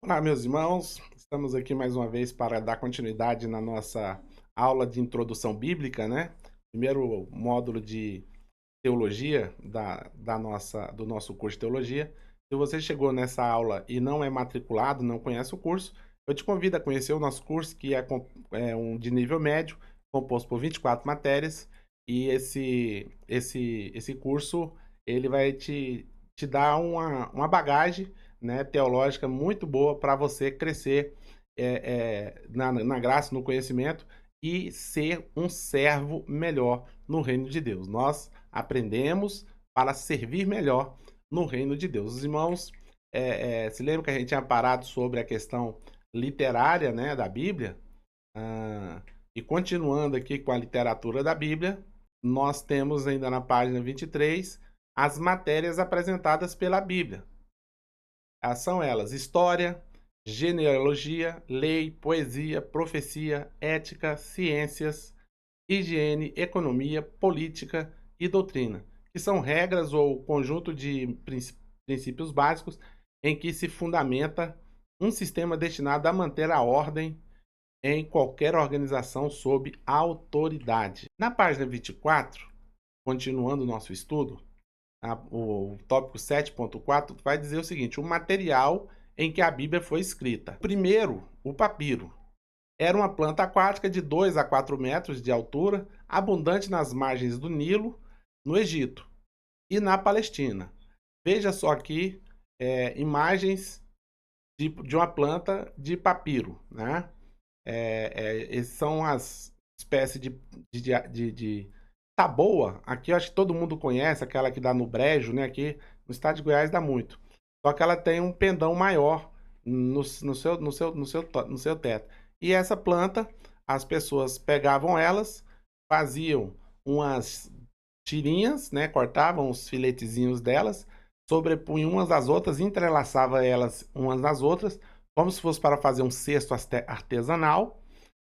Olá, meus irmãos. Estamos aqui mais uma vez para dar continuidade na nossa aula de introdução bíblica, né? Primeiro módulo de teologia do nosso curso de teologia. Se você chegou nessa aula e não é matriculado, não conhece o curso, eu te convido a conhecer o nosso curso, que é um de nível médio, composto por 24 matérias, e esse curso ele vai te dar uma bagagem, né, teológica muito boa para você crescer na graça, no conhecimento e ser um servo melhor no reino de Deus. Nós aprendemos para servir melhor no reino de Deus. Os irmãos se lembram que a gente tinha parado sobre a questão literária, né, da Bíblia? Ah, e continuando aqui com a literatura da Bíblia, nós temos ainda na página 23 as matérias apresentadas pela Bíblia. São elas: história, genealogia, lei, poesia, profecia, ética, ciências, higiene, economia, política e doutrina, que são regras ou conjunto de princípios básicos em que se fundamenta um sistema destinado a manter a ordem em qualquer organização sob autoridade. Na página 24, continuando o nosso estudo, o tópico 7.4 vai dizer o seguinte: o material em que a Bíblia foi escrita. Primeiro, o papiro. Era uma planta aquática de 2 a 4 metros de altura, abundante nas margens do Nilo, no Egito e na Palestina. Veja só aqui imagens de uma planta de papiro, né? Esses são as espécies de taboa. Aqui eu acho que todo mundo conhece, aquela que dá no brejo, né? Aqui no estado de Goiás dá muito. Só que ela tem um pendão maior no seu teto. E essa planta, as pessoas pegavam elas, faziam umas tirinhas, né? Cortavam os filetezinhos delas, sobrepunham umas às outras, entrelaçava elas umas nas outras, como se fosse para fazer um cesto artesanal.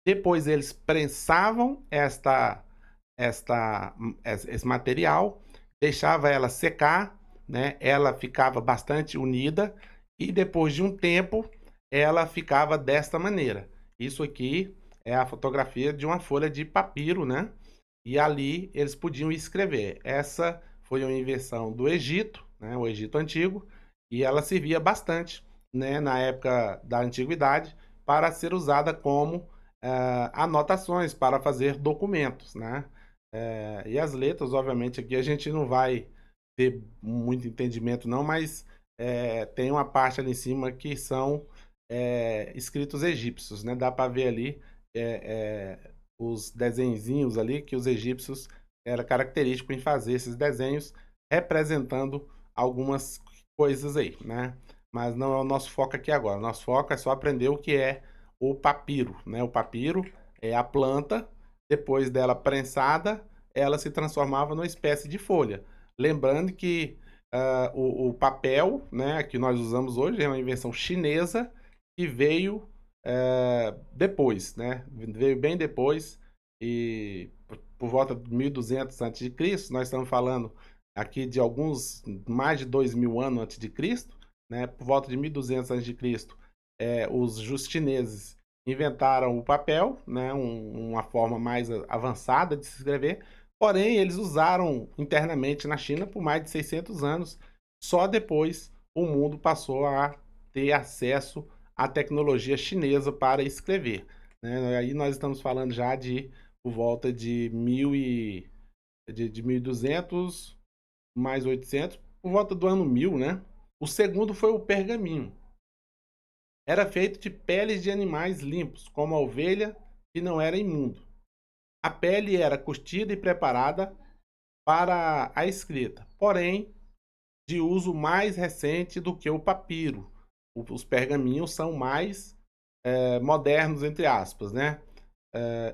Depois eles prensavam esse material, deixava ela secar, né? Ela ficava bastante unida e depois de um tempo ela ficava desta maneira. Isso aqui é a fotografia de uma folha de papiro, né? E ali eles podiam escrever. Essa foi uma invenção do Egito, né? O Egito antigo, e ela servia bastante, né? Na época da antiguidade para ser usada como anotações para fazer documentos, né? E as letras, obviamente, aqui a gente não vai ter muito entendimento, não, mas tem uma parte ali em cima que são escritos egípcios, né? Dá para ver ali os desenhinhos ali que os egípcios era característico em fazer esses desenhos representando algumas coisas aí, né? Mas não é o nosso foco aqui agora. O nosso foco é só aprender o que é o papiro, né? O papiro é a planta, depois dela prensada, ela se transformava numa espécie de folha. Lembrando que o papel, né, que nós usamos hoje, é uma invenção chinesa que veio depois, né? Veio bem depois e por volta de 1200 a.C., nós estamos falando aqui de alguns, mais de 2000 anos antes de Cristo, né? Por volta de 1200 a.C., os chineses inventaram o papel, né? Uma forma mais avançada de se escrever, porém eles usaram internamente na China por mais de 600 anos, só depois o mundo passou a ter acesso à tecnologia chinesa para escrever, né? Aí nós estamos falando já de por volta de 1200 mais 800, por volta do ano 1000, né? O segundo foi o pergaminho. Era feito de peles de animais limpos, como a ovelha, que não era imundo. A pele era curtida e preparada para a escrita, porém de uso mais recente do que o papiro. Os pergaminhos são mais modernos, entre aspas, né?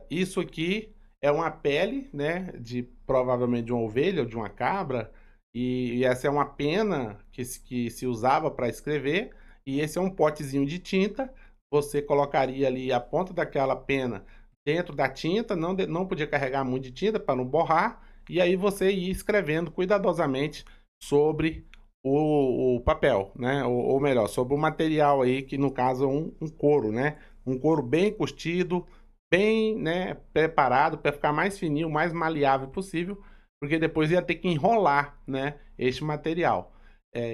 Isso aqui é uma pele, né, de provavelmente de uma ovelha ou de uma cabra, e essa é uma pena que se usava para escrever, e esse é um potezinho de tinta. Você colocaria ali a ponta daquela pena dentro da tinta, não podia carregar muito de tinta para não borrar, e aí você ia escrevendo cuidadosamente sobre o papel, né? Ou melhor, sobre o material aí, que no caso é um couro, né? Um couro bem curtido, bem, né, preparado para ficar mais fininho, mais maleável possível, porque depois ia ter que enrolar, né, este material.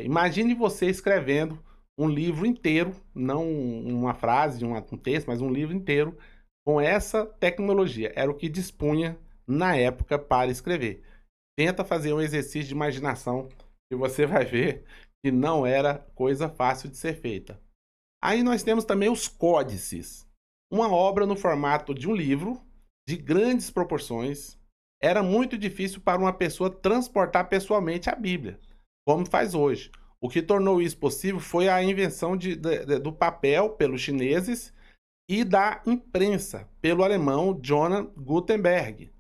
Imagine você escrevendo um livro inteiro, não uma frase, um texto, mas um livro inteiro com essa tecnologia. Era o que dispunha na época para escrever. Tenta fazer um exercício de imaginação e você vai ver que não era coisa fácil de ser feita. Aí nós temos também os códices. Uma obra no formato de um livro, de grandes proporções. Era muito difícil para uma pessoa transportar pessoalmente a Bíblia, como faz hoje. O que tornou isso possível foi a invenção do papel pelos chineses e da imprensa pelo alemão Johann Gutenberg,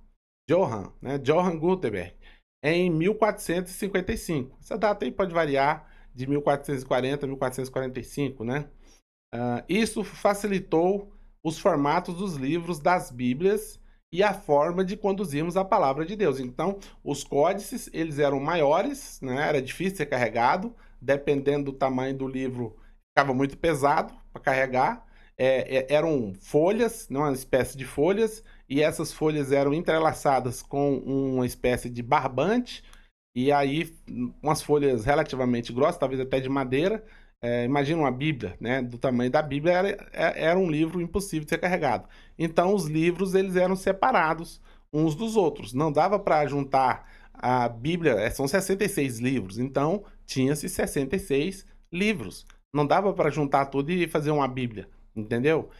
em 1455. Essa data aí pode variar de 1440 a 1445, né? Isso facilitou os formatos dos livros das Bíblias e a forma de conduzirmos a palavra de Deus. Então, os códices, eles eram maiores, né? Era difícil ser carregado, dependendo do tamanho do livro, ficava muito pesado para carregar. Eram folhas, né? Uma espécie de folhas, e essas folhas eram entrelaçadas com uma espécie de barbante, e aí umas folhas relativamente grossas, talvez até de madeira. Imagina uma Bíblia, né? Do tamanho da Bíblia, era um livro impossível de ser carregado. Então, os livros eles eram separados uns dos outros. Não dava para juntar a Bíblia, são 66 livros, então tinha-se 66 livros. Não dava para juntar tudo e fazer uma Bíblia, entendeu?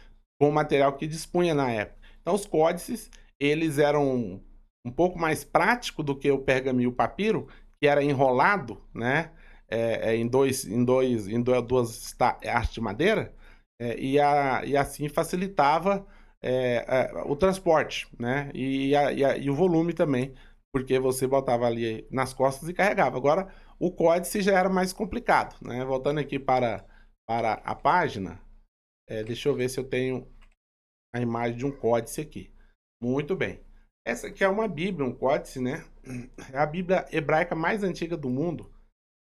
Com o material que dispunha na época. Então, os códices, eles eram um pouco mais prático do que o pergaminho e o papiro, que era enrolado, né? Duas hastes de madeira, e assim facilitava o transporte, né? E o volume também, porque você botava ali nas costas e carregava. Agora, o códice já era mais complicado, né? Voltando aqui para a página, deixa eu ver se eu tenho a imagem de um códice aqui. Muito bem. Essa aqui é uma Bíblia, um códice, né? É a Bíblia hebraica mais antiga do mundo.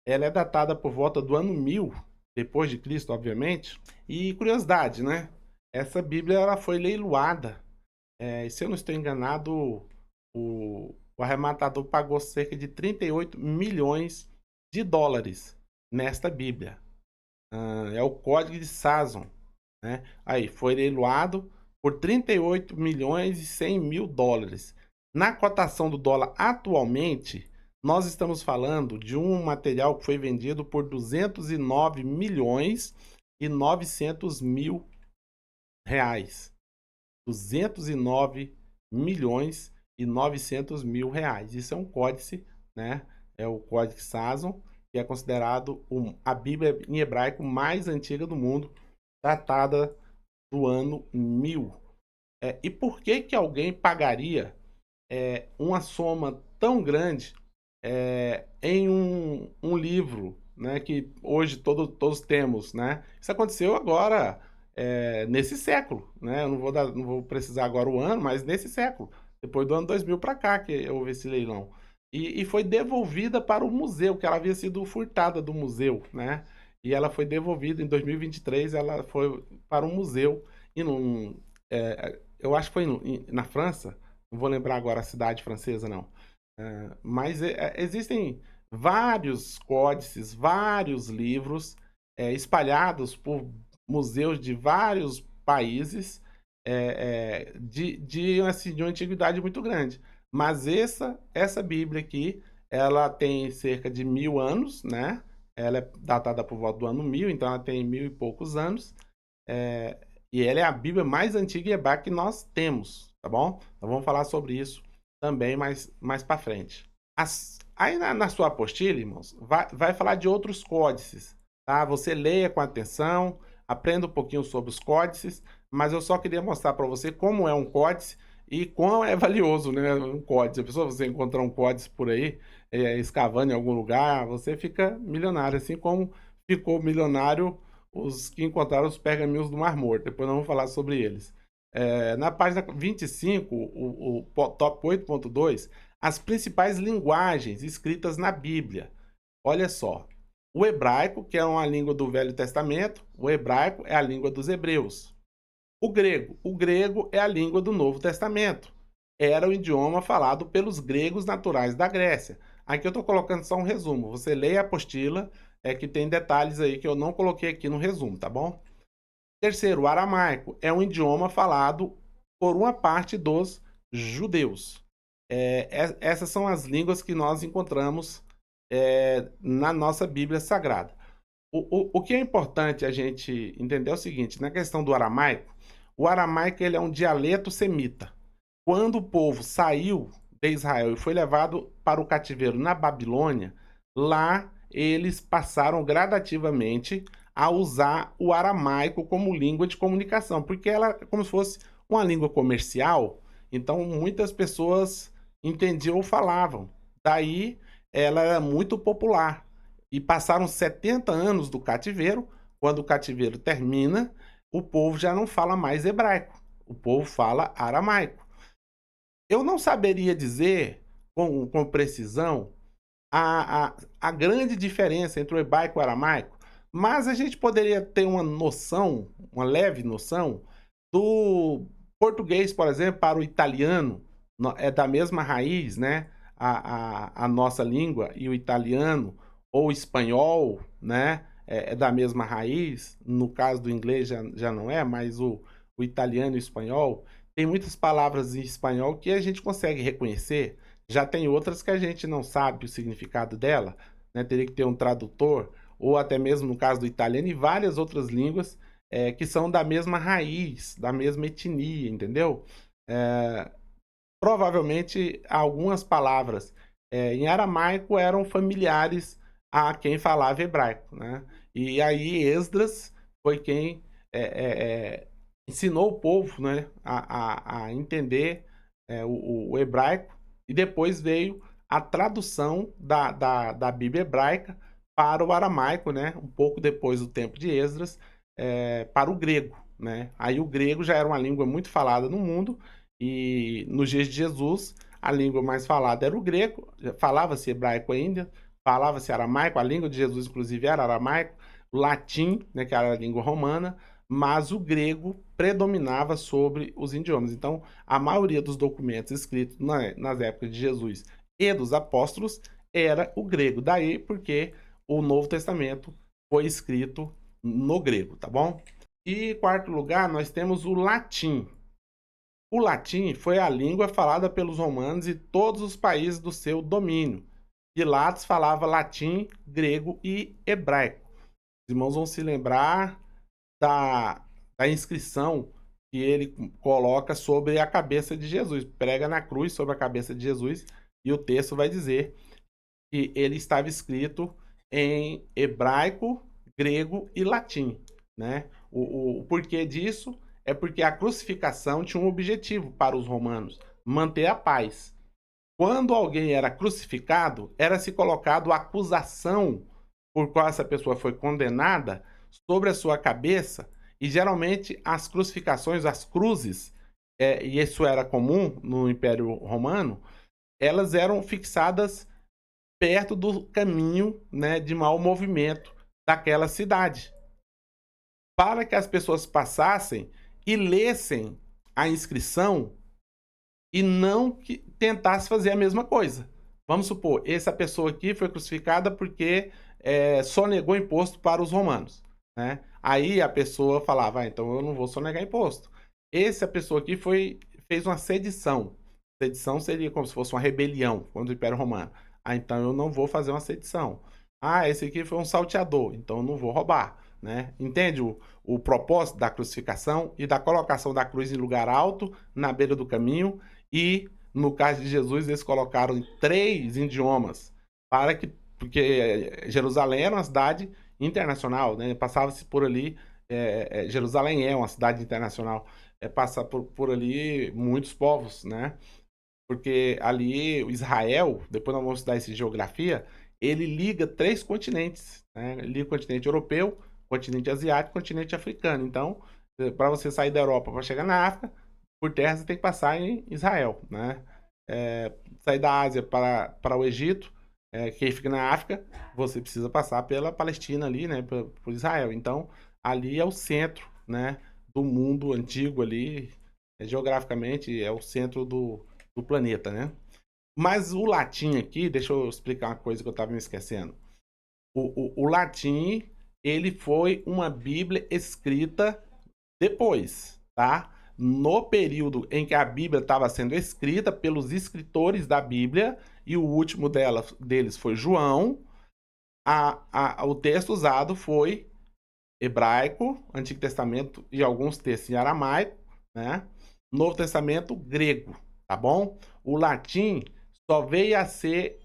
Ela é datada por volta do ano 1000 depois de Cristo, obviamente. E curiosidade, né? Essa Bíblia ela foi leiloada. E se eu não estou enganado, o arrematador pagou cerca de 38 milhões de dólares nesta Bíblia. É o Código de Sazon, né? Aí, foi leiloado por 38 milhões e 100 mil dólares. Na cotação do dólar atualmente, nós estamos falando de um material que foi vendido por 209 milhões e 900 mil reais. 209 milhões e 900 mil reais. Isso é um códice, né? É o Código Sazon, que é considerado a Bíblia em hebraico mais antiga do mundo, datada do ano 1000. E por que que alguém pagaria uma soma tão grande em um livro, né, que hoje todos temos, né? Isso aconteceu agora nesse século, né? Eu não vou precisar agora o ano, mas nesse século, depois do ano 2000 para cá que houve esse leilão. E foi devolvida para o museu, que ela havia sido furtada do museu, né? E ela foi devolvida em 2023, ela foi para um museu e eu acho que foi na França, não vou lembrar agora a cidade francesa não. Mas existem vários códices, vários livros espalhados por museus de vários países assim, de uma antiguidade muito grande. Mas essa Bíblia aqui, ela tem cerca de 1000 anos, né? Ela é datada por volta do ano 1000, então ela tem 1000 e poucos anos. É, e ela é a Bíblia mais antiga e hebraica que nós temos, tá bom? Então vamos falar sobre isso também mais para frente. Aí na sua apostila, irmãos, vai falar de outros códices, tá? Você leia com atenção, aprenda um pouquinho sobre os códices, mas eu só queria mostrar para você como é um códice e quão é valioso, né? Um códice. A pessoa, você encontrar um códice por aí, escavando em algum lugar, você fica milionário, assim como ficou milionário os que encontraram os pergaminhos do Mar Morto. Depois nós vamos falar sobre eles. Na página 25, o top 8.2, as principais linguagens escritas na Bíblia. Olha só, O hebraico, que é uma língua do Velho Testamento, o hebraico é a língua dos hebreus. O grego é a língua do Novo Testamento. Era o idioma falado pelos gregos naturais da Grécia. Aqui eu estou colocando só um resumo. Você lê a apostila, que tem detalhes aí que eu não coloquei aqui no resumo, tá bom? Terceiro, o aramaico é um idioma falado por uma parte dos judeus. Essas são as línguas que nós encontramos na nossa Bíblia Sagrada. O que é importante a gente entender é o seguinte, na questão do aramaico, o aramaico ele é um dialeto semita. Quando o povo saiu de Israel e foi levado para o cativeiro na Babilônia, lá eles passaram gradativamente a usar o aramaico como língua de comunicação, porque ela é como se fosse uma língua comercial, então muitas pessoas entendiam ou falavam. Daí ela era muito popular. E passaram 70 anos do cativeiro, quando o cativeiro termina, o povo já não fala mais hebraico, o povo fala aramaico. Eu não saberia dizer com precisão a grande diferença entre o hebraico e o aramaico, mas a gente poderia ter uma noção, uma leve noção, do português, por exemplo, para o italiano, é da mesma raiz, né? A nossa língua e o italiano, ou o espanhol, né? É da mesma raiz, no caso do inglês já não é, mas o italiano e o espanhol, tem muitas palavras em espanhol que a gente consegue reconhecer, já tem outras que a gente não sabe o significado dela, né? Teria que ter um tradutor, ou até mesmo no caso do italiano e várias outras línguas que são da mesma raiz, da mesma etnia, entendeu? É, provavelmente algumas palavras em aramaico eram familiares a quem falava hebraico, né? E aí Esdras foi quem ensinou o povo, né, a entender o hebraico, e depois veio a tradução da Bíblia hebraica para o aramaico, né, um pouco depois do tempo de Esdras, para o grego, né? Aí o grego já era uma língua muito falada no mundo, e nos dias de Jesus a língua mais falada era o grego, falava-se hebraico ainda, falava-se aramaico, a língua de Jesus inclusive era aramaico, o latim, né, que era a língua romana, mas o grego predominava sobre os idiomas. Então, a maioria dos documentos escritos nas épocas de Jesus e dos apóstolos era o grego. Daí porque o Novo Testamento foi escrito no grego, tá bom? E em quarto lugar, nós temos o latim. O latim foi a língua falada pelos romanos e todos os países do seu domínio. Pilatos falava latim, grego e hebraico. Os irmãos vão se lembrar da, da inscrição que ele coloca sobre a cabeça de Jesus. Prega na cruz sobre a cabeça de Jesus e o texto vai dizer que ele estava escrito em hebraico, grego e latim, né? O porquê disso é porque a crucificação tinha um objetivo para os romanos: manter a paz. Quando alguém era crucificado, era-se colocado a acusação por qual essa pessoa foi condenada sobre a sua cabeça, e geralmente as crucificações, as cruzes, e isso era comum no Império Romano, elas eram fixadas perto do caminho, né, de mau movimento daquela cidade, para que as pessoas passassem e lessem a inscrição e não que tentasse fazer a mesma coisa. Vamos supor, essa pessoa aqui foi crucificada porque sonegou imposto para os romanos, né? Aí a pessoa falava, então eu não vou sonegar imposto. Essa pessoa aqui fez uma sedição. Sedição seria como se fosse uma rebelião contra o Império Romano. Ah, então eu não vou fazer uma sedição. Ah, esse aqui foi um salteador, então eu não vou roubar, né? Entende o propósito da crucificação e da colocação da cruz em lugar alto, na beira do caminho, e no caso de Jesus eles colocaram em 3 idiomas, porque Jerusalém era uma cidade internacional, né? Passava-se por ali, Jerusalém é uma cidade internacional, passa por ali muitos povos, né? Porque ali o Israel, depois nós vamos estudar isso em geografia, ele liga 3 continentes, né? Ele liga o continente europeu, o continente asiático, o continente africano. Então, para você sair da Europa para chegar na África, por terra você tem que passar em Israel, né? Sair da Ásia para o Egito, que fica na África, você precisa passar pela Palestina ali, né, por Israel. Então, ali é o centro, né, do mundo antigo ali, geograficamente é o centro do planeta, né? Mas o latim aqui, deixa eu explicar uma coisa que eu estava me esquecendo. O latim, ele foi uma Bíblia escrita depois, tá? No período em que a Bíblia estava sendo escrita pelos escritores da Bíblia, e o último deles foi João, o texto usado foi hebraico, Antigo Testamento e alguns textos em aramaico, né? Novo Testamento, grego, tá bom? O latim só veio a ser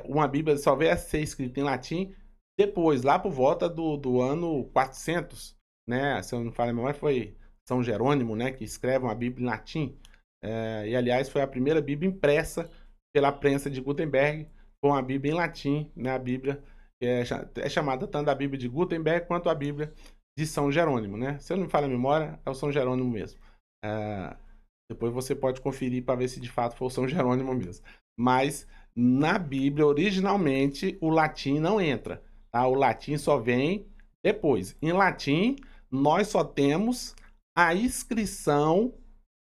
uma Bíblia, só veio a ser escrita em latim depois, lá por volta do ano 400, né? Se eu não me falho a memória, foi São Jerônimo, né? Que escreve uma Bíblia em latim. E, aliás, foi a primeira Bíblia impressa pela prensa de Gutenberg, com a Bíblia em latim, né? A Bíblia é chamada tanto a Bíblia de Gutenberg quanto a Bíblia de São Jerônimo, né? Se eu não me falho a memória, é o São Jerônimo mesmo. Depois você pode conferir para ver se de fato foi o São Jerônimo mesmo. Mas na Bíblia, originalmente, o latim não entra, tá? O latim só vem depois. Em latim, nós só temos a inscrição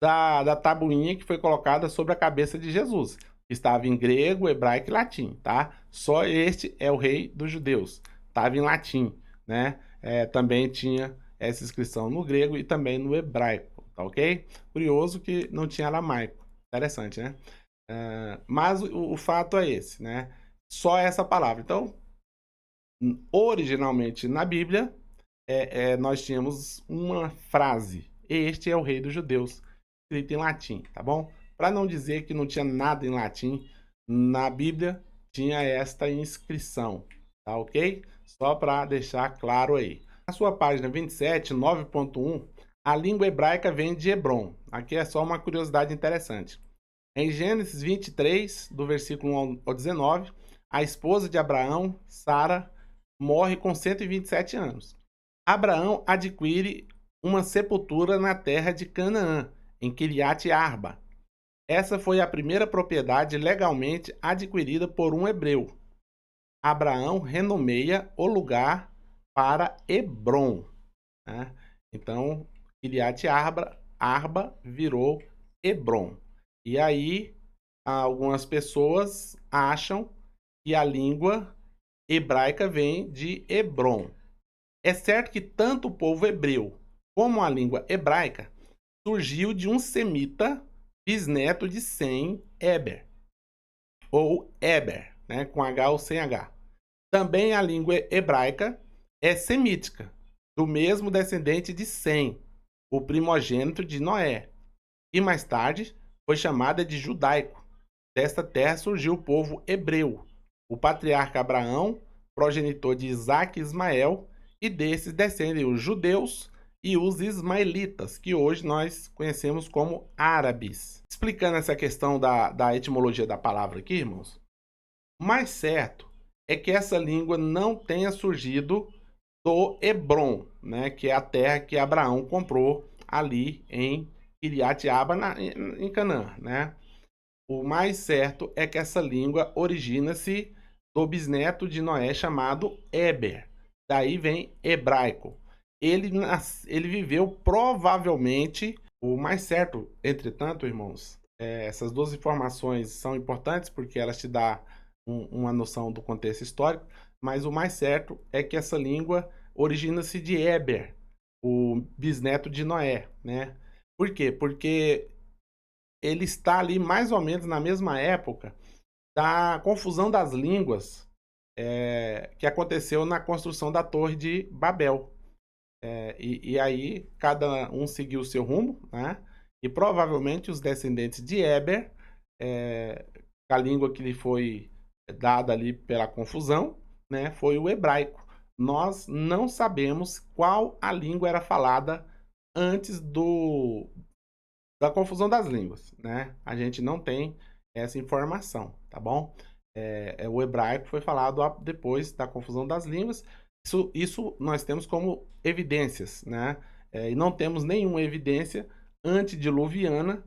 da tabuinha que foi colocada sobre a cabeça de Jesus. Estava em grego, hebraico e latim, tá? Só este é o rei dos judeus. Estava em latim, né? Também tinha essa inscrição no grego e também no hebraico, tá ok? Curioso que não tinha aramaico. Interessante, né? Mas o fato é esse, né? Só essa palavra. Então, originalmente na Bíblia, nós tínhamos uma frase: Este é o rei dos judeus, escrito em latim, tá bom? Para não dizer que não tinha nada em latim, na Bíblia tinha esta inscrição, tá ok? Só para deixar claro aí. Na sua página 27, 9.1, a língua hebraica vem de Hebron. Aqui é só uma curiosidade interessante. Em Gênesis 23, do versículo 1 ao 19, a esposa de Abraão, Sara, morre com 127 anos. Abraão adquire uma sepultura na terra de Canaã, em Kiriat Arba. Essa foi a primeira propriedade legalmente adquirida por um hebreu. Abraão renomeia o lugar para Hebron, né? Então, Kiriat Arba virou Hebron. E aí, algumas pessoas acham que a língua hebraica vem de Hebron. É certo que tanto o povo hebreu como a língua hebraica surgiu de um semita bisneto de Sem, Eber, ou Eber, né, com H ou sem H. Também a língua hebraica é semítica, do mesmo descendente de Sem, o primogênito de Noé, e mais tarde foi chamada de judaico. Desta terra surgiu o povo hebreu, o patriarca Abraão, progenitor de Isaac e Ismael, e desses descendem os judeus e os ismaelitas, que hoje nós conhecemos como árabes. Explicando essa questão da etimologia da palavra aqui, irmãos, o mais certo é que essa língua não tenha surgido do Hebron, né, que é a terra que Abraão comprou ali em Kiriat Arba, em Canaã, né? O mais certo é que essa língua origina-se do bisneto de Noé chamado Eber. Daí vem hebraico. Ele viveu provavelmente, o mais certo, entretanto, irmãos, essas duas informações são importantes porque elas te dão uma noção do contexto histórico, mas o mais certo é que essa língua origina-se de Eber, o bisneto de Noé, né? Por quê? Porque ele está ali mais ou menos na mesma época da confusão das línguas que aconteceu na construção da Torre de Babel. E aí cada um seguiu o seu rumo, né? E provavelmente os descendentes de Eber, a língua que lhe foi dada ali pela confusão, né, foi o hebraico. Nós não sabemos qual a língua era falada antes da confusão das línguas, né? A gente não tem essa informação, tá bom? O hebraico foi falado depois da confusão das línguas. Isso nós temos como evidências, né? E não temos nenhuma evidência antediluviana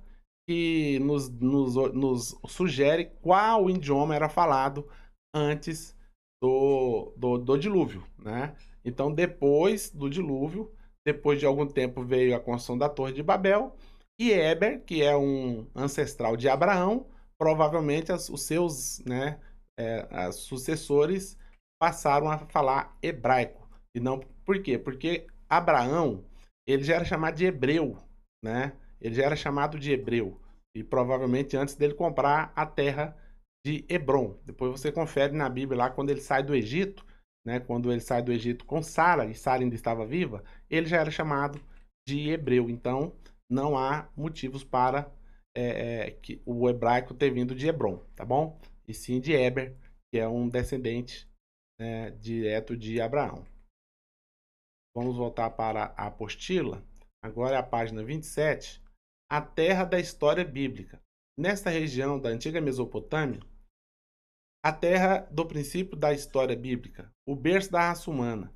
que nos sugere qual idioma era falado antes do dilúvio, né? Então, depois do dilúvio, depois de algum tempo, veio a construção da Torre de Babel, e Eber, que é um ancestral de Abraão, provavelmente os seus, né, sucessores passaram a falar hebraico. E não, por quê? Porque Abraão, ele já era chamado de hebreu, né? Ele já era chamado de hebreu. E provavelmente antes dele comprar a terra de Hebron. Depois você confere na Bíblia lá quando ele sai do Egito, né? Quando ele sai do Egito com Sara, e Sara ainda estava viva, ele já era chamado de hebreu. Então não há motivos para que o hebraico ter vindo de Hebron, tá bom? E sim de Eber, que é um descendente, né, direto de Abraão. Vamos voltar para a apostila. Agora é a página 27. A terra da história bíblica. Nesta região da antiga Mesopotâmia, a terra do princípio da história bíblica, o berço da raça humana.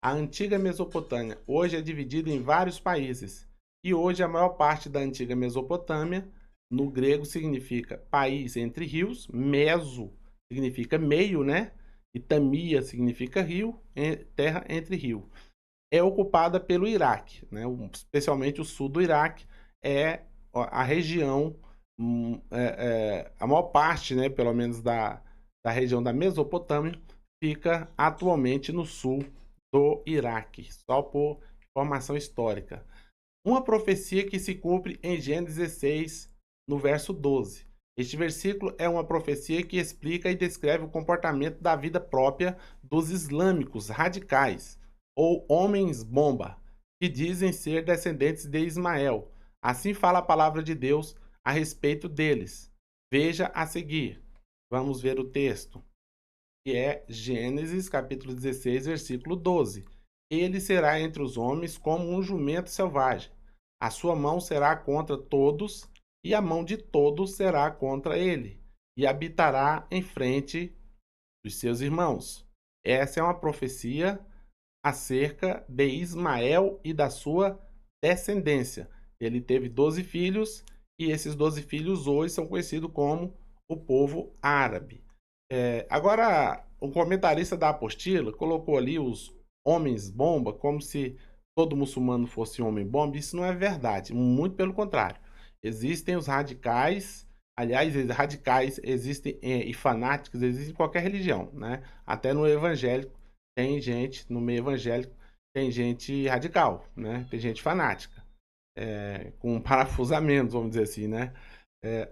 A antiga Mesopotâmia hoje é dividida em vários países. E hoje a maior parte da antiga Mesopotâmia, no grego, significa país entre rios, meso significa meio, né? E tamia significa rio, terra entre rio. É ocupada pelo Iraque, né? Especialmente o sul do Iraque é a região, a maior parte, né, pelo menos da região da Mesopotâmia, fica atualmente no sul do Iraque, só por informação histórica. Uma profecia que se cumpre em Gênesis 16, no verso 12. Este versículo é uma profecia que explica e descreve o comportamento da vida própria dos islâmicos radicais, ou homens-bomba, que dizem ser descendentes de Ismael. Assim fala a palavra de Deus a respeito deles. Veja a seguir. Vamos ver o texto, que é Gênesis capítulo 16, versículo 12. Ele será entre os homens como um jumento selvagem. A sua mão será contra todos, e a mão de todos será contra ele, e habitará em frente dos seus irmãos. Essa é uma profecia acerca de Ismael e da sua descendência. Ele teve 12 filhos, e esses 12 filhos hoje são conhecidos como o povo árabe. Agora, o comentarista da apostila colocou ali os homens-bomba como se todo muçulmano fosse homem-bomba. Isso não é verdade, muito pelo contrário. Existem os radicais, aliás, radicais existem e fanáticos existem em qualquer religião, né? Até no evangélico tem gente, no meio evangélico tem gente radical, né? Tem gente fanática, com parafusamentos, vamos dizer assim, né?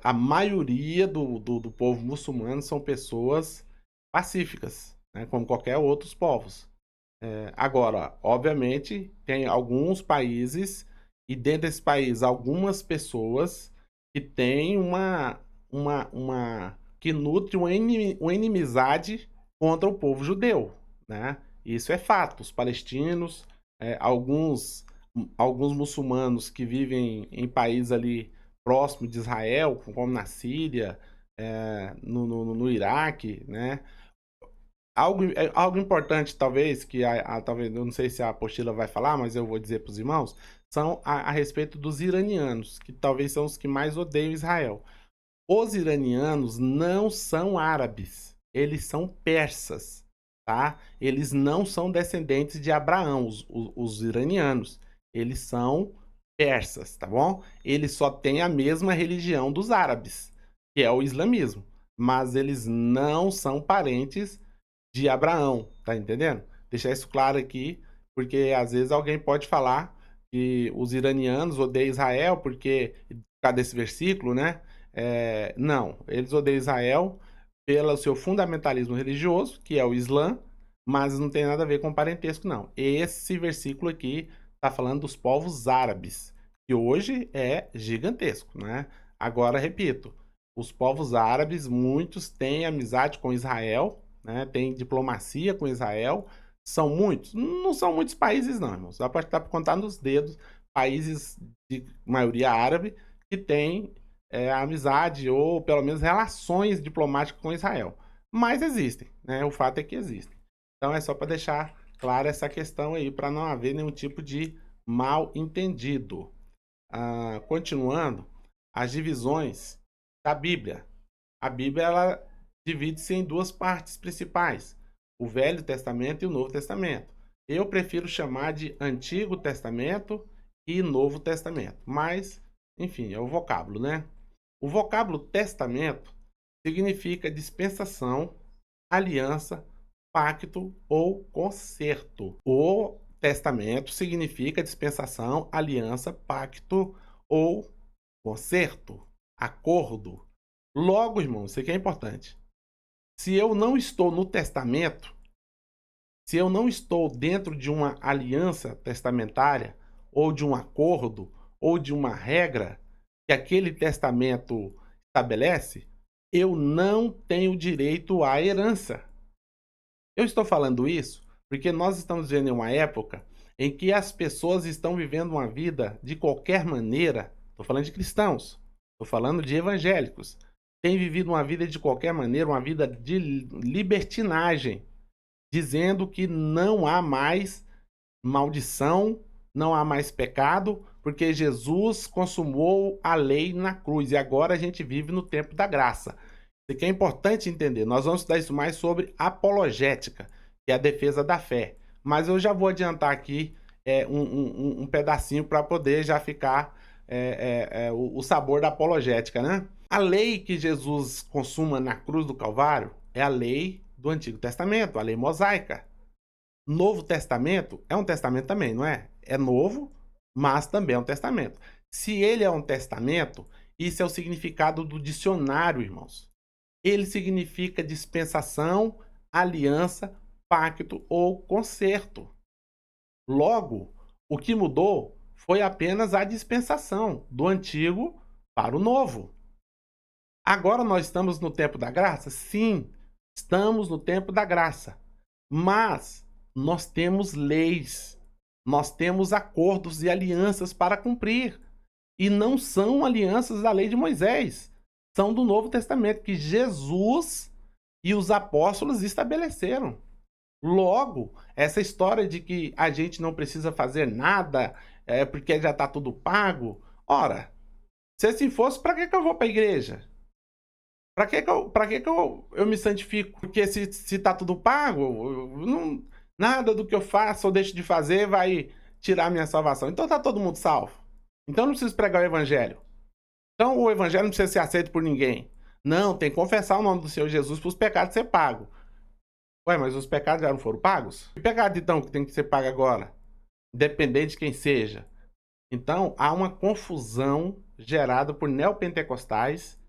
A maioria do povo muçulmano são pessoas pacíficas, né, como qualquer outros povos. Agora, obviamente, tem alguns países, e dentro desses países, algumas pessoas que têm que nutre uma inimizade contra o povo judeu, né? Isso é fato. Os palestinos, alguns muçulmanos que vivem em países ali próximo de Israel, como na Síria, no Iraque, né? Algo importante, talvez, que talvez, eu não sei se a apostila vai falar, mas eu vou dizer para os irmãos, são a respeito dos iranianos, que talvez são os que mais odeiam Israel. Os iranianos não são árabes, eles são persas, tá? Eles não são descendentes de Abraão, os iranianos. Eles são persas, tá bom? Eles só têm a mesma religião dos árabes, que é o islamismo, mas eles não são parentes de Abraão, tá entendendo? Deixar isso claro aqui, porque às vezes alguém pode falar que os iranianos odeiam Israel porque, por causa desse versículo, né? Não, eles odeiam Israel pelo seu fundamentalismo religioso, que é o Islã, mas não tem nada a ver com parentesco, não. Esse versículo aqui está falando dos povos árabes, que hoje é gigantesco, né? Agora, repito, os povos árabes, muitos têm amizade com Israel, né? Tem diplomacia com Israel, são muitos? Não são muitos países, não, irmãos. Dá para contar nos dedos países de maioria árabe que têm amizade ou pelo menos relações diplomáticas com Israel. Mas existem, né? O fato é que existem. Então é só para deixar clara essa questão aí, para não haver nenhum tipo de mal entendido. Continuando, as divisões da Bíblia. A Bíblia ela divide-se em duas partes principais: o Velho Testamento e o Novo Testamento. Eu prefiro chamar de Antigo Testamento e Novo Testamento, mas, enfim, é o vocábulo, né? O vocábulo testamento significa dispensação, aliança, pacto ou concerto. O testamento significa dispensação, aliança, pacto ou concerto, acordo. Logo, irmão, isso aqui é importante. Se eu não estou no testamento, se eu não estou dentro de uma aliança testamentária, ou de um acordo, ou de uma regra que aquele testamento estabelece, eu não tenho direito à herança. Eu estou falando isso porque nós estamos vivendo em uma época em que as pessoas estão vivendo uma vida de qualquer maneira. Estou falando de cristãos, estou falando de evangélicos. Têm vivido uma vida de qualquer maneira, uma vida de libertinagem, dizendo que não há mais maldição, não há mais pecado, porque Jesus consumou a lei na cruz e agora a gente vive no tempo da graça. Isso aqui é importante entender. Nós vamos estudar isso mais sobre apologética, que é a defesa da fé. Mas eu já vou adiantar aqui um pedacinho para poder já ficar o sabor da apologética, né? A lei que Jesus consuma na cruz do Calvário é a lei do Antigo Testamento, a lei mosaica. Novo Testamento é um testamento também, não é? É novo, mas também é um testamento. Se ele é um testamento, isso é o significado do dicionário, irmãos. Ele significa dispensação, aliança, pacto ou concerto. Logo, o que mudou foi apenas a dispensação do antigo para o novo. Agora nós estamos no tempo da graça? Sim, estamos no tempo da graça. Mas nós temos leis, nós temos acordos e alianças para cumprir. E não são alianças da lei de Moisés, são do Novo Testamento, que Jesus e os apóstolos estabeleceram. Logo, essa história de que a gente não precisa fazer nada, porque já está tudo pago. Ora, se assim fosse, para que eu vou para a igreja? Para que eu me santifico? Porque se está tudo pago, nada do que eu faço ou deixo de fazer vai tirar a minha salvação. Então está todo mundo salvo. Então eu não preciso pregar o evangelho. Então o evangelho não precisa ser aceito por ninguém. Não, tem que confessar o nome do Senhor Jesus para os pecados ser pago. Ué, mas os pecados já não foram pagos? Que pecado então que tem que ser pago agora? Independente de quem seja. Então há uma confusão gerada por neopentecostais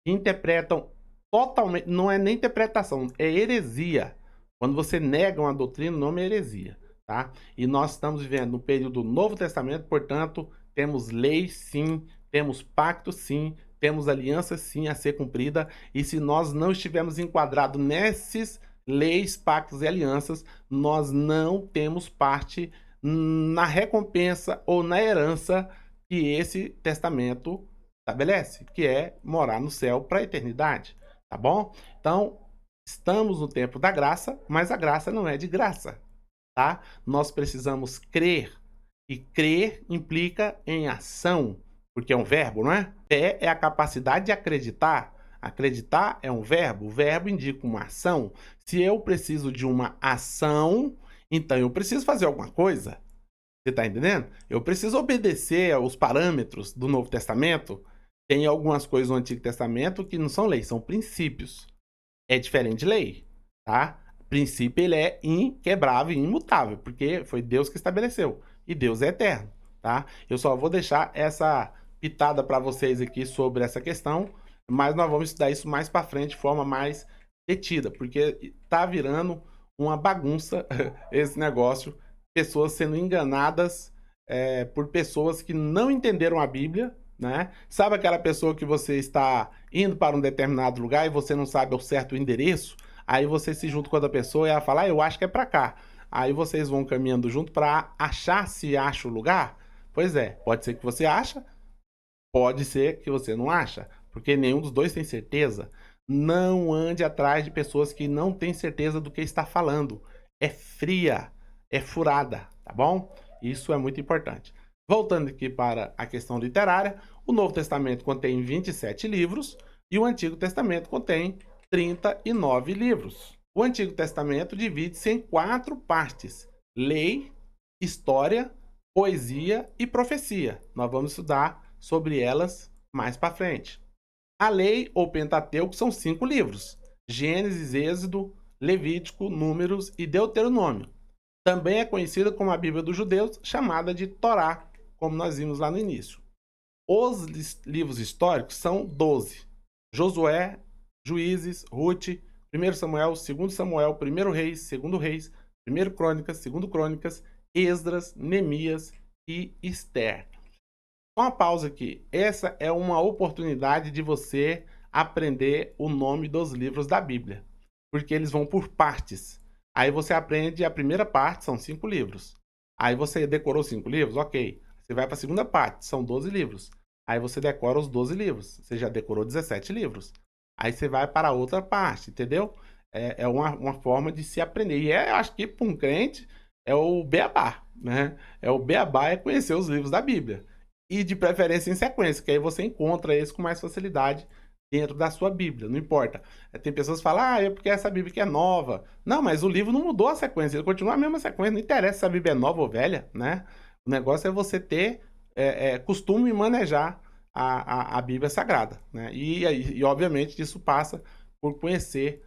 que interpretam totalmente, não é nem interpretação, é heresia. Quando você nega uma doutrina, o nome é heresia, tá? E nós estamos vivendo no período do Novo Testamento, portanto, temos leis sim, temos pactos sim, temos alianças sim a ser cumprida, e se nós não estivermos enquadrados nesses leis, pactos e alianças, nós não temos parte na recompensa ou na herança que esse testamento estabelece, que é morar no céu para a eternidade, tá bom? Então, estamos no tempo da graça, mas a graça não é de graça, tá? Nós precisamos crer, e crer implica em ação, porque é um verbo, não é? Fé é a capacidade de acreditar. Acreditar é um verbo, o verbo indica uma ação. Se eu preciso de uma ação, então eu preciso fazer alguma coisa. Você está entendendo? Eu preciso obedecer aos parâmetros do Novo Testamento. Tem algumas coisas no Antigo Testamento que não são leis, são princípios. É diferente de lei, tá? Princípio ele é inquebrável e imutável, porque foi Deus que estabeleceu. E Deus é eterno, tá? Eu só vou deixar essa pitada para vocês aqui sobre essa questão, mas nós vamos estudar isso mais para frente de forma mais detida, porque tá virando uma bagunça esse negócio, pessoas sendo enganadas por pessoas que não entenderam a Bíblia, né? Sabe aquela pessoa que você está indo para um determinado lugar e você não sabe ao certo o endereço? Aí você se junta com outra pessoa e ela fala, eu acho que é para cá. Aí vocês vão caminhando junto para achar se acha o lugar? Pois é, pode ser que você acha, pode ser que você não acha, porque nenhum dos dois tem certeza. Não ande atrás de pessoas que não têm certeza do que está falando. É fria, é furada, tá bom? Isso é muito importante. Voltando aqui para a questão literária, o Novo Testamento contém 27 livros e o Antigo Testamento contém 39 livros. O Antigo Testamento divide-se em 4 partes: lei, história, poesia e profecia. Nós vamos estudar sobre elas mais para frente. A lei ou Pentateuco são 5 livros: Gênesis, Êxodo, Levítico, Números e Deuteronômio. Também é conhecida como a Bíblia dos Judeus, chamada de Torá, como nós vimos lá no início. Os livros históricos são 12: Josué, Juízes, Ruth, 1 Samuel, 2 Samuel, 1 Reis, 2 Reis, 1 Crônicas, 2 Crônicas, Esdras, Neemias e Esther. Uma pausa aqui. Essa é uma oportunidade de você aprender o nome dos livros da Bíblia, porque eles vão por partes. Aí você aprende a primeira parte, são 5 livros. Aí você decorou 5 livros? Ok. Você vai para a segunda parte, são 12 livros. Aí você decora os 12 livros. Você já decorou 17 livros. Aí você vai para a outra parte, entendeu? É uma forma de se aprender. E acho que para um crente é o beabá, né? É o beabá é conhecer os livros da Bíblia e de preferência em sequência, que aí você encontra eles com mais facilidade dentro da sua Bíblia, não importa. Tem pessoas que falam, é porque essa Bíblia que é nova. Não, mas o livro não mudou a sequência, ele continua a mesma sequência, não interessa se a Bíblia é nova ou velha, né? O negócio é você ter costume em manejar a Bíblia Sagrada, né? E obviamente isso passa por conhecer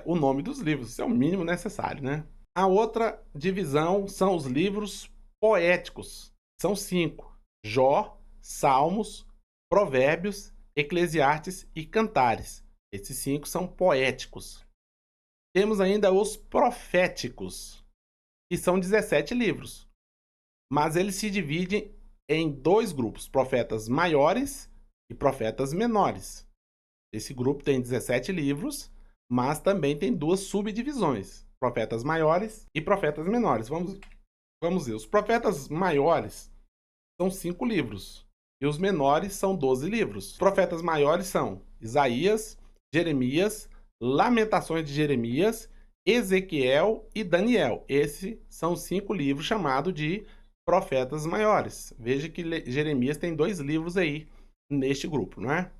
o nome dos livros, isso é o mínimo necessário, né? A outra divisão são os livros poéticos, são 5: Jó, Salmos, Provérbios, Eclesiastes e Cantares. Esses 5 são poéticos. Temos ainda os proféticos, que são 17 livros, mas eles se dividem em 2 grupos: profetas maiores e profetas menores. Esse grupo tem 17 livros, mas também tem 2 subdivisões: profetas maiores e profetas menores. Vamos ver. Os profetas maiores são 5 livros e os menores são 12 livros. Os profetas maiores são Isaías, Jeremias, Lamentações de Jeremias, Ezequiel e Daniel. Esses são 5 livros chamados de profetas maiores. Veja que Jeremias tem 2 livros aí neste grupo, não é?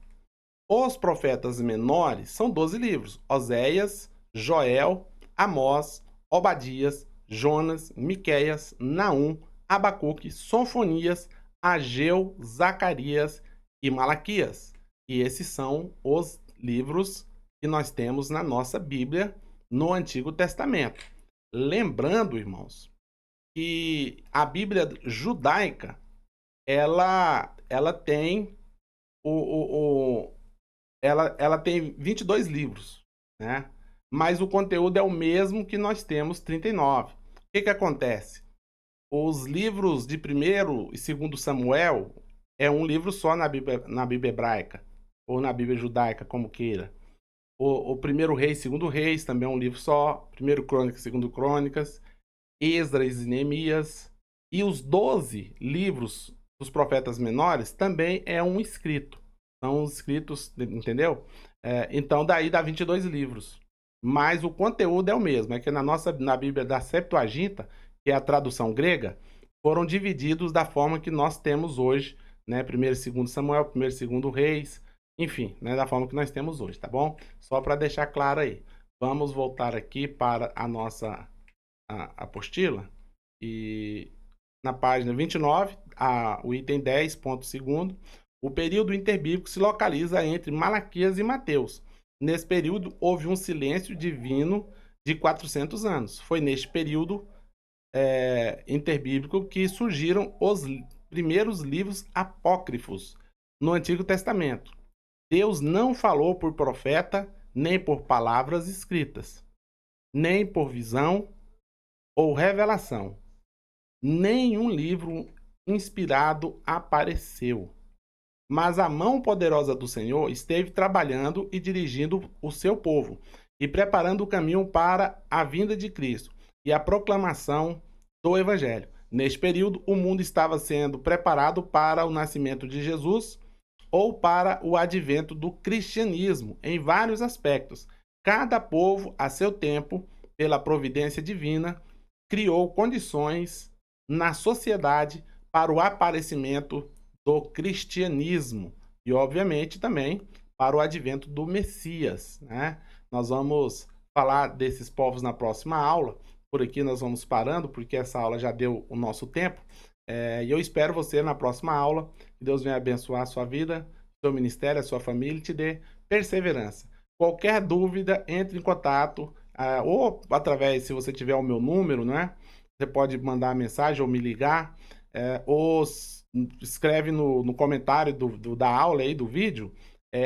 Os profetas menores são 12 livros: Oséias, Joel, Amós, Obadias, Jonas, Miqueias, Naum, Abacuque, Sofonias, Ageu, Zacarias e Malaquias. E esses são os livros que nós temos na nossa Bíblia no Antigo Testamento. Lembrando, irmãos, que a Bíblia judaica ela tem ela tem 22 livros, né? Mas o conteúdo é o mesmo que nós temos 39. O que acontece? Os livros de 1º e 2º Samuel é um livro só na Bíblia hebraica, ou na Bíblia judaica, como queira. O 1º Reis, 2º Reis também é um livro só, 1º Crônicas, 2º Crônicas, Esdras e Neemias. E os 12 livros dos profetas menores também é um escrito. São os escritos, entendeu? Então daí dá 22 livros. Mas o conteúdo é o mesmo. É que na Bíblia da Septuaginta, que é a tradução grega, foram divididos da forma que nós temos hoje, né? 1º e 2º Samuel, 1º e 2º Reis, enfim, né? Da forma que nós temos hoje, tá bom? Só para deixar claro aí. Vamos voltar aqui para a nossa apostila. E na página 29, o item 10.2, o período interbíblico se localiza entre Malaquias e Mateus. Nesse período, houve um silêncio divino de 400 anos. Foi neste período interbíblico que surgiram os primeiros livros apócrifos no Antigo Testamento. Deus não falou por profeta, nem por palavras escritas, nem por visão ou revelação. Nenhum livro inspirado apareceu. Mas a mão poderosa do Senhor esteve trabalhando e dirigindo o seu povo, e preparando o caminho para a vinda de Cristo e a proclamação do Evangelho. Neste período, o mundo estava sendo preparado para o nascimento de Jesus ou para o advento do cristianismo, em vários aspectos. Cada povo, a seu tempo, pela providência divina, criou condições na sociedade para o aparecimento do cristianismo e, obviamente, também para o advento do Messias, né? Nós vamos falar desses povos na próxima aula. Por aqui nós vamos parando, porque essa aula já deu o nosso tempo. E eu espero você na próxima aula. Que Deus venha abençoar a sua vida, seu ministério, a sua família e te dê perseverança. Qualquer dúvida, entre em contato, ou através, se você tiver o meu número, né? Você pode mandar mensagem ou me ligar, ou escreve no comentário da aula aí, do vídeo,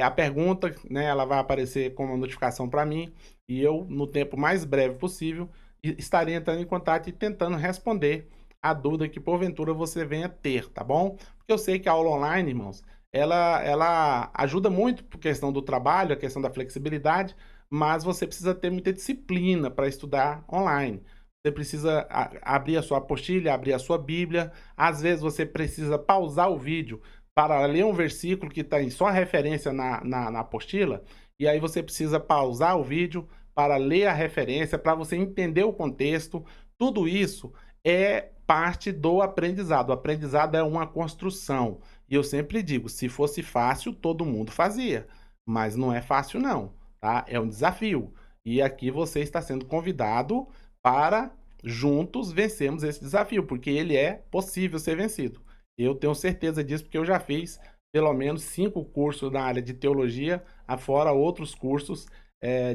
a pergunta, né? Ela vai aparecer como uma notificação para mim e eu, no tempo mais breve possível, estarei entrando em contato e tentando responder a dúvida que porventura você venha ter, tá bom? Porque eu sei que a aula online, irmãos, ela ajuda muito por questão do trabalho, a questão da flexibilidade, mas você precisa ter muita disciplina para estudar online. Você precisa abrir a sua apostila, abrir a sua Bíblia. Às vezes você precisa pausar o vídeo para ler um versículo que está em sua referência na apostila, e aí você precisa pausar o vídeo para ler a referência, para você entender o contexto. Tudo isso é parte do aprendizado. O aprendizado é uma construção. E eu sempre digo, se fosse fácil, todo mundo fazia. Mas não é fácil não, tá? É um desafio. E aqui você está sendo convidado para juntos vencermos esse desafio, porque ele é possível ser vencido. Eu tenho certeza disso, porque eu já fiz pelo menos 5 cursos na área de teologia, afora outros cursos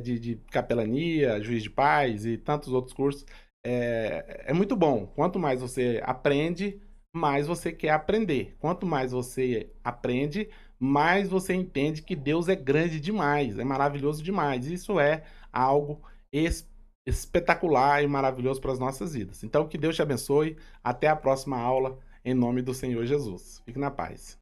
de capelania, juiz de paz e tantos outros cursos. É muito bom. Quanto mais você aprende, mais você quer aprender. Quanto mais você aprende, mais você entende que Deus é grande demais, é maravilhoso demais. Isso é algo espetacular e maravilhoso para as nossas vidas. Então, que Deus te abençoe. Até a próxima aula, em nome do Senhor Jesus. Fique na paz.